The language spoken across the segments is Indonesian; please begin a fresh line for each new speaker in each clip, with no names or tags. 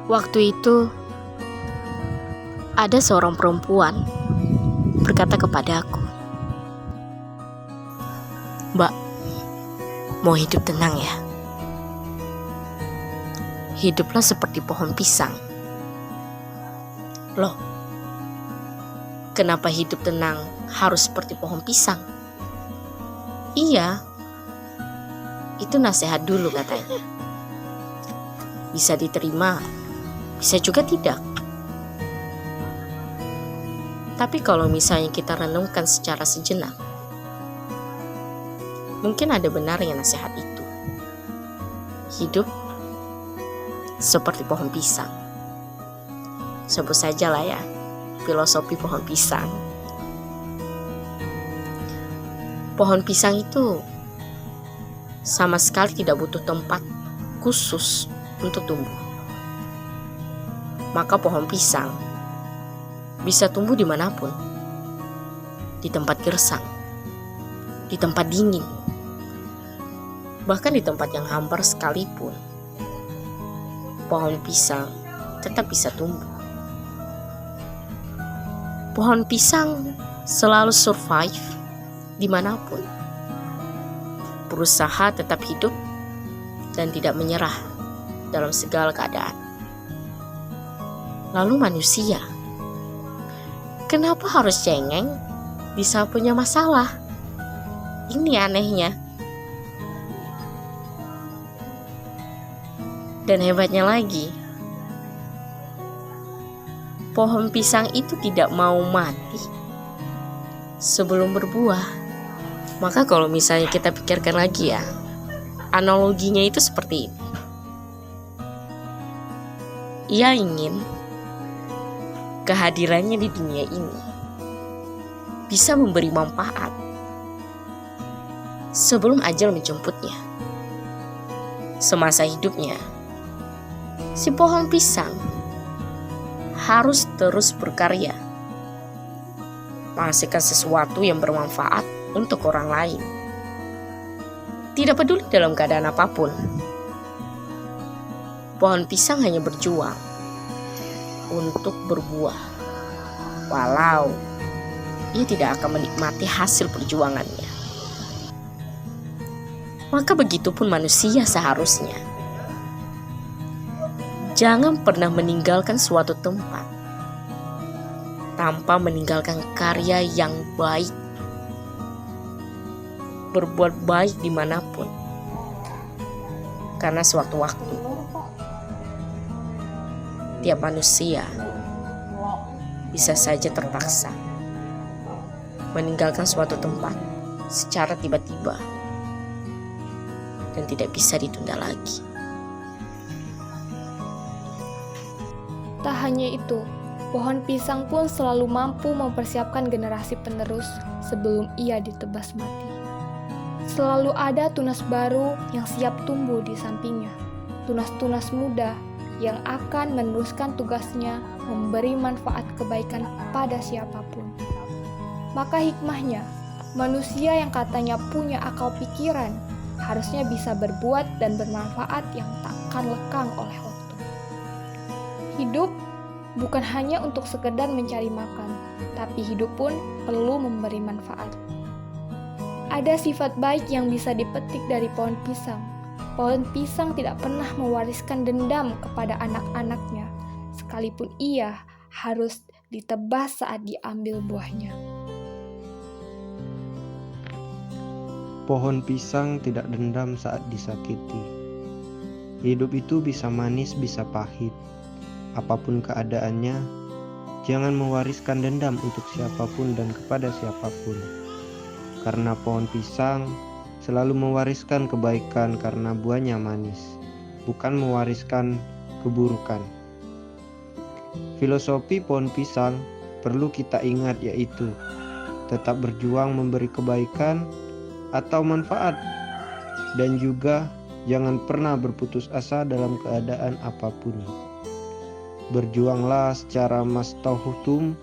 Waktu itu, ada seorang perempuan berkata kepada aku, "Mbak, mau hidup tenang ya? Hiduplah seperti pohon pisang." Loh, kenapa hidup tenang harus seperti pohon pisang? Iya, itu nasihat dulu katanya. Bisa diterima, bisa juga tidak. Tapi kalau misalnya kita renungkan secara sejenak, mungkin ada benarnya nasihat itu. Hidup seperti pohon pisang. Sebut saja lah ya, filosofi pohon pisang. Pohon pisang itu sama sekali tidak butuh tempat khusus untuk tumbuh. Maka pohon pisang bisa tumbuh dimanapun, di tempat gersang, di tempat dingin, bahkan di tempat yang hambar sekalipun. Pohon pisang tetap bisa tumbuh. Pohon pisang selalu survive dimanapun, berusaha tetap hidup dan tidak menyerah dalam segala keadaan. Lalu manusia, kenapa harus cengeng di saat punya masalah? Ini anehnya. Dan hebatnya lagi, pohon pisang itu tidak mau mati sebelum berbuah. Maka kalau misalnya kita pikirkan lagi ya, analoginya itu seperti ini. Ia ingin kehadirannya di dunia ini bisa memberi manfaat sebelum ajal menjemputnya. Semasa hidupnya, si pohon pisang harus terus berkarya, menghasilkan sesuatu yang bermanfaat untuk orang lain. Tidak peduli dalam keadaan apapun, pohon pisang hanya berjuang untuk berbuah, walau ia tidak akan menikmati hasil perjuangannya. Maka begitupun manusia seharusnya. Jangan pernah meninggalkan suatu tempat tanpa meninggalkan karya yang baik. Berbuat baik dimanapun, karena suatu waktu tiap manusia bisa saja terpaksa meninggalkan suatu tempat secara tiba-tiba dan tidak bisa ditunda lagi.
Tak hanya itu, pohon pisang pun selalu mampu mempersiapkan generasi penerus sebelum ia ditebas mati. Selalu ada tunas baru yang siap tumbuh di sampingnya. Tunas-tunas muda yang akan meneruskan tugasnya memberi manfaat kebaikan pada siapapun. Maka hikmahnya, manusia yang katanya punya akal pikiran harusnya bisa berbuat dan bermanfaat yang takkan lekang oleh waktu. Hidup bukan hanya untuk sekedar mencari makan, tapi hidup pun perlu memberi manfaat. Ada sifat baik yang bisa dipetik dari pohon pisang. Pohon pisang tidak pernah mewariskan dendam kepada anak-anaknya, sekalipun ia harus ditebas saat diambil buahnya.
Pohon pisang tidak dendam saat disakiti. Hidup itu bisa manis, bisa pahit. Apapun keadaannya, jangan mewariskan dendam untuk siapapun dan kepada siapapun. Karena pohon pisang selalu mewariskan kebaikan karena buahnya manis, bukan mewariskan keburukan. Filosofi pohon pisang perlu kita ingat, yaitu tetap berjuang memberi kebaikan atau manfaat, dan juga jangan pernah berputus asa dalam keadaan apapun. Berjuanglah secara mastauhutum,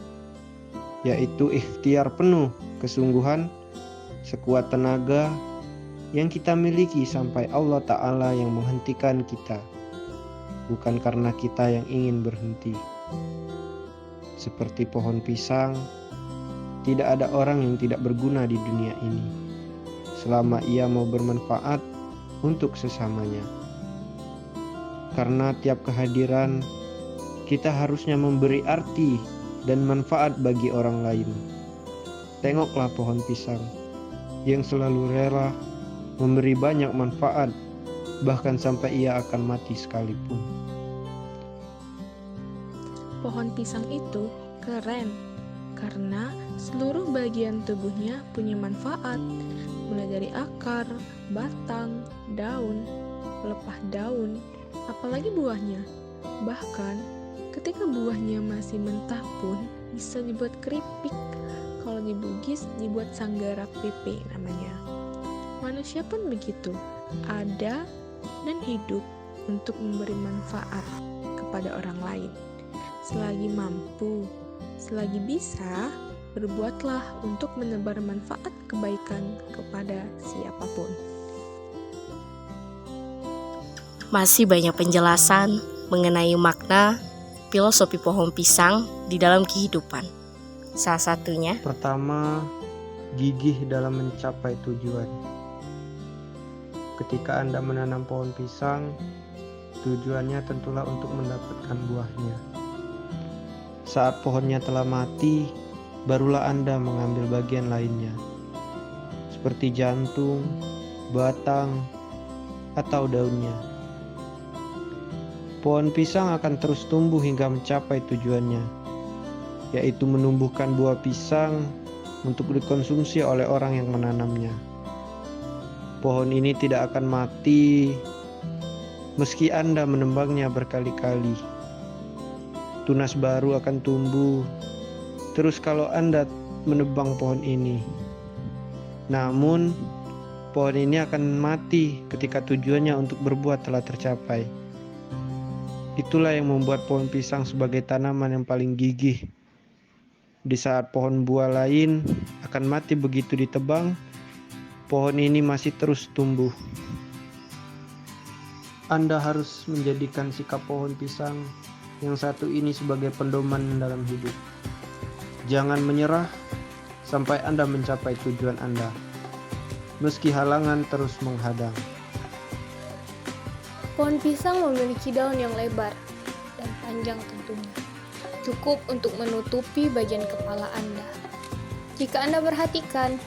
yaitu ikhtiar penuh kesungguhan, sekuat tenaga yang kita miliki sampai Allah Ta'ala yang menghentikan kita. bukan karena kita yang ingin berhenti. Seperti pohon pisang, tidak ada orang yang tidak berguna di dunia ini, selama ia mau bermanfaat untuk sesamanya. Karena tiap kehadiran, kita harusnya memberi arti dan manfaat bagi orang lain. Tengoklah pohon pisang yang selalu rela memberi banyak manfaat, bahkan sampai ia akan mati sekalipun.
Pohon pisang itu keren karena seluruh bagian tubuhnya punya manfaat, mulai dari akar, batang, daun, pelepah daun, apalagi buahnya. Bahkan ketika buahnya masih mentah pun bisa dibuat keripik. Kalau dibugis dibuat sanggara pepe namanya. Manusia pun begitu, ada dan hidup untuk memberi manfaat kepada orang lain. Selagi mampu, selagi bisa, berbuatlah untuk menebar manfaat kebaikan kepada siapapun.
Masih banyak penjelasan mengenai makna filosofi pohon pisang di dalam kehidupan. Salah satunya,
Pertama, gigih dalam mencapai tujuan. Ketika Anda menanam pohon pisang, tujuannya tentulah untuk mendapatkan buahnya. Saat pohonnya telah mati, barulah Anda mengambil bagian lainnya, seperti jantung, batang, atau daunnya. Pohon pisang akan terus tumbuh hingga mencapai tujuannya, yaitu menumbuhkan buah pisang untuk dikonsumsi oleh orang yang menanamnya. Pohon ini tidak akan mati meski Anda menebangnya berkali-kali. Tunas baru akan tumbuh terus kalau Anda menebang pohon ini. Namun, pohon ini akan mati ketika tujuannya untuk berbuah telah tercapai. Itulah yang membuat pohon pisang sebagai tanaman yang paling gigih. Di saat pohon buah lain akan mati begitu ditebang, pohon ini masih terus tumbuh. Anda harus menjadikan sikap pohon pisang yang satu ini sebagai pedoman dalam hidup. Jangan menyerah sampai Anda mencapai tujuan Anda, meski halangan terus menghadang.
Pohon pisang memiliki daun yang lebar dan panjang tentunya, cukup untuk menutupi bagian kepala Anda. Jika Anda perhatikan,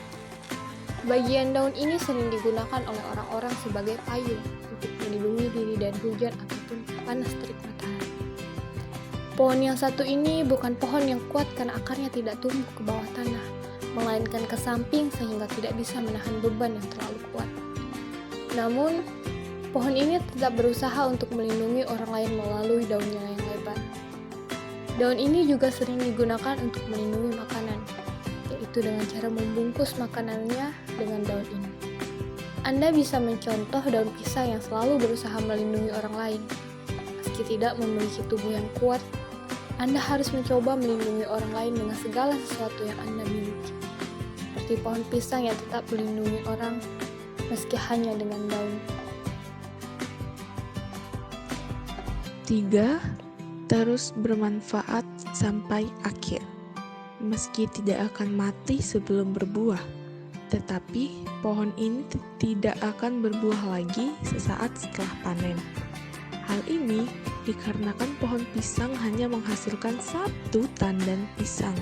bagian daun ini sering digunakan oleh orang-orang sebagai payung untuk melindungi diri dari hujan ataupun panas terik matahari. Pohon yang satu ini bukan pohon yang kuat karena akarnya tidak tumbuh ke bawah tanah, melainkan ke samping sehingga tidak bisa menahan beban yang terlalu kuat. Namun, pohon ini tetap berusaha untuk melindungi orang lain melalui daunnya yang lebar. Daun ini juga sering digunakan untuk melindungi makanan, yaitu dengan cara membungkus makanannya dengan daun ini. Anda bisa mencontoh daun pisang yang selalu berusaha melindungi orang lain. Meski tidak memiliki tubuh yang kuat, Anda harus mencoba melindungi orang lain dengan segala sesuatu yang Anda miliki. Seperti pohon pisang yang tetap melindungi orang, meski hanya dengan daun.
3. Terus bermanfaat sampai akhir. Meski tidak akan mati sebelum berbuah, tetapi pohon ini tidak akan berbuah lagi sesaat setelah panen. Hal ini dikarenakan pohon pisang hanya menghasilkan satu tandan pisang.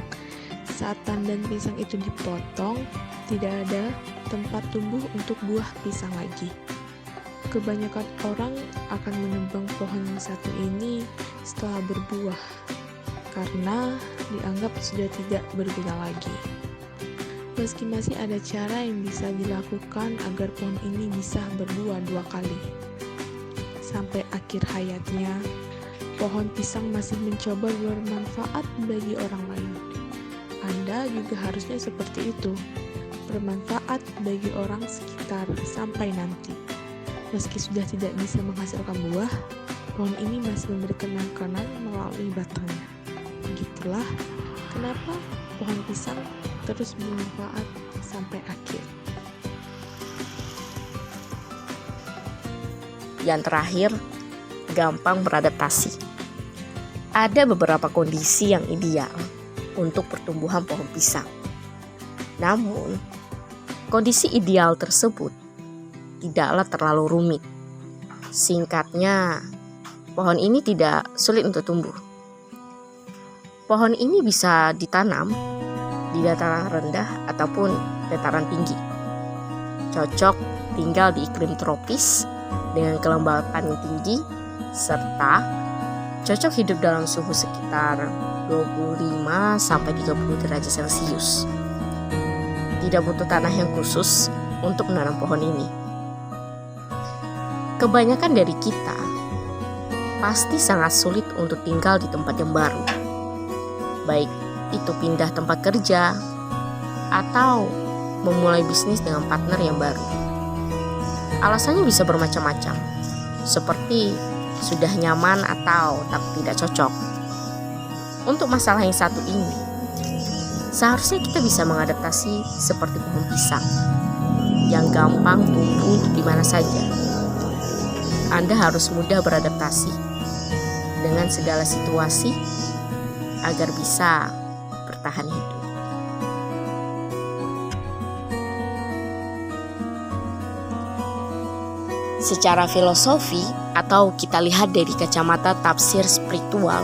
Saat tandan pisang itu dipotong, tidak ada tempat tumbuh untuk buah pisang lagi. Kebanyakan orang akan menebang pohon yang satu ini setelah berbuah, karena dianggap sudah tidak berguna lagi. Meski masih ada cara yang bisa dilakukan agar pohon ini bisa berbuah 2 kali. Sampai akhir hayatnya, pohon pisang masih mencoba bermanfaat bagi orang lain. Anda juga harusnya seperti itu, bermanfaat bagi orang sekitar sampai nanti. Meski sudah tidak bisa menghasilkan buah, pohon ini masih memberikan makanan melalui batangnya. Begitulah kenapa pohon pisang terus bermanfaat sampai akhir.
yang terakhir, gampang beradaptasi. Ada beberapa kondisi yang ideal untuk pertumbuhan pohon pisang. Namun, kondisi ideal tersebut tidaklah terlalu rumit. Singkatnya, pohon ini tidak sulit untuk tumbuh. Pohon ini bisa ditanam di dataran rendah ataupun dataran tinggi. Cocok tinggal di iklim tropis dengan kelembapan yang tinggi, serta cocok hidup dalam suhu sekitar 25-30 derajat Celcius. Tidak butuh tanah yang khusus untuk menanam pohon ini. Kebanyakan dari kita pasti sangat sulit untuk tinggal di tempat yang baru, baik itu pindah tempat kerja atau memulai bisnis dengan partner yang baru. Alasannya bisa bermacam-macam, seperti sudah nyaman atau tidak cocok. Untuk masalah yang satu ini, seharusnya kita bisa mengadaptasi seperti pohon pisang yang gampang tumbuh di mana saja. Anda harus mudah beradaptasi dengan segala situasi agar bisa bertahan hidup. Secara filosofi atau kita lihat dari kacamata tafsir spiritual,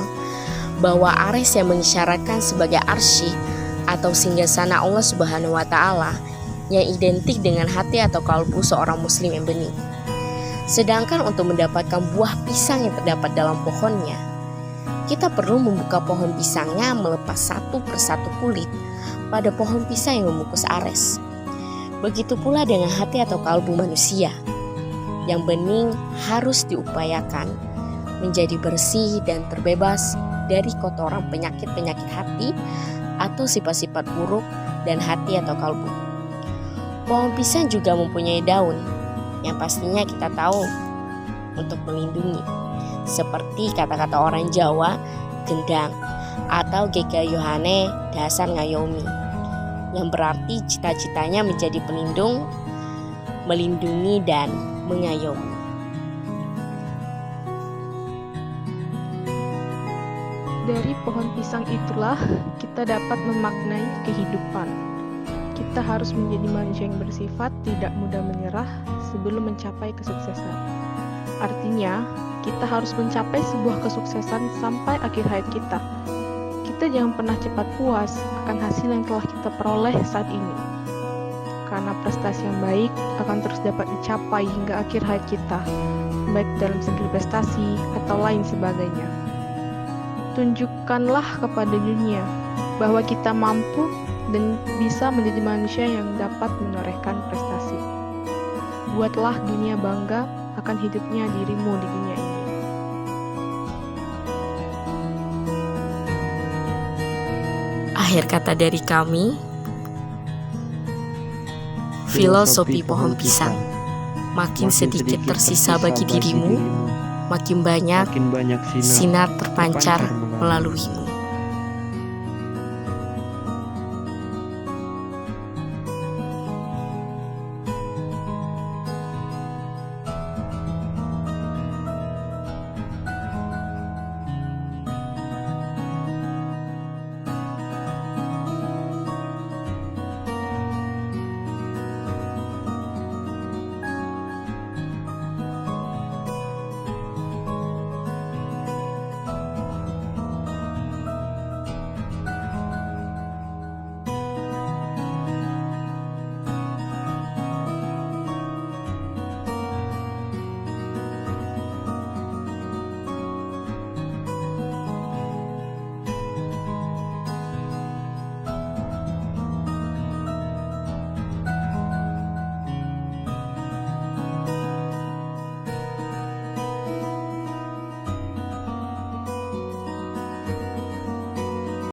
bahwa Ares yang mengisyaratkan sebagai arsy atau singgasana Allah Subhanahu wa Ta'ala yang identik dengan hati atau kalbu seorang muslim yang bening. Sedangkan untuk mendapatkan buah pisang yang terdapat dalam pohonnya, kita perlu membuka pohon pisangnya melepas satu persatu kulit pada pohon pisang yang membungkus Ares. Begitu pula dengan hati atau kalbu manusia yang bening harus diupayakan menjadi bersih dan terbebas dari kotoran penyakit-penyakit hati atau sifat-sifat buruk dan hati atau kalbu. Pohon pisang juga mempunyai daun yang pastinya kita tahu untuk melindungi, seperti kata-kata orang Jawa, gendang atau gegayuhane dasar ngayomi, yang berarti cita-citanya menjadi pelindung, melindungi dan mengayomi.
Dari pohon pisang itulah kita dapat memaknai kehidupan. Kita harus menjadi manusia yang bersifat tidak mudah menyerah sebelum mencapai kesuksesan. Artinya, kita harus mencapai sebuah kesuksesan sampai akhir hayat kita. Kita jangan pernah cepat puas akan hasil yang telah kita peroleh saat ini. Karena prestasi yang baik akan terus dapat dicapai hingga akhir hayat kita, baik dalam segi prestasi atau lain sebagainya. Tunjukkanlah kepada dunia bahwa kita mampu dan bisa menjadi manusia yang dapat menorehkan prestasi. Buatlah dunia bangga akan hidupnya dirimu di dunia ini.
Akhir kata dari kami, filosofi pohon pisang. Makin sedikit tersisa bagi dirimu, makin banyak sinar terpancar melaluimu.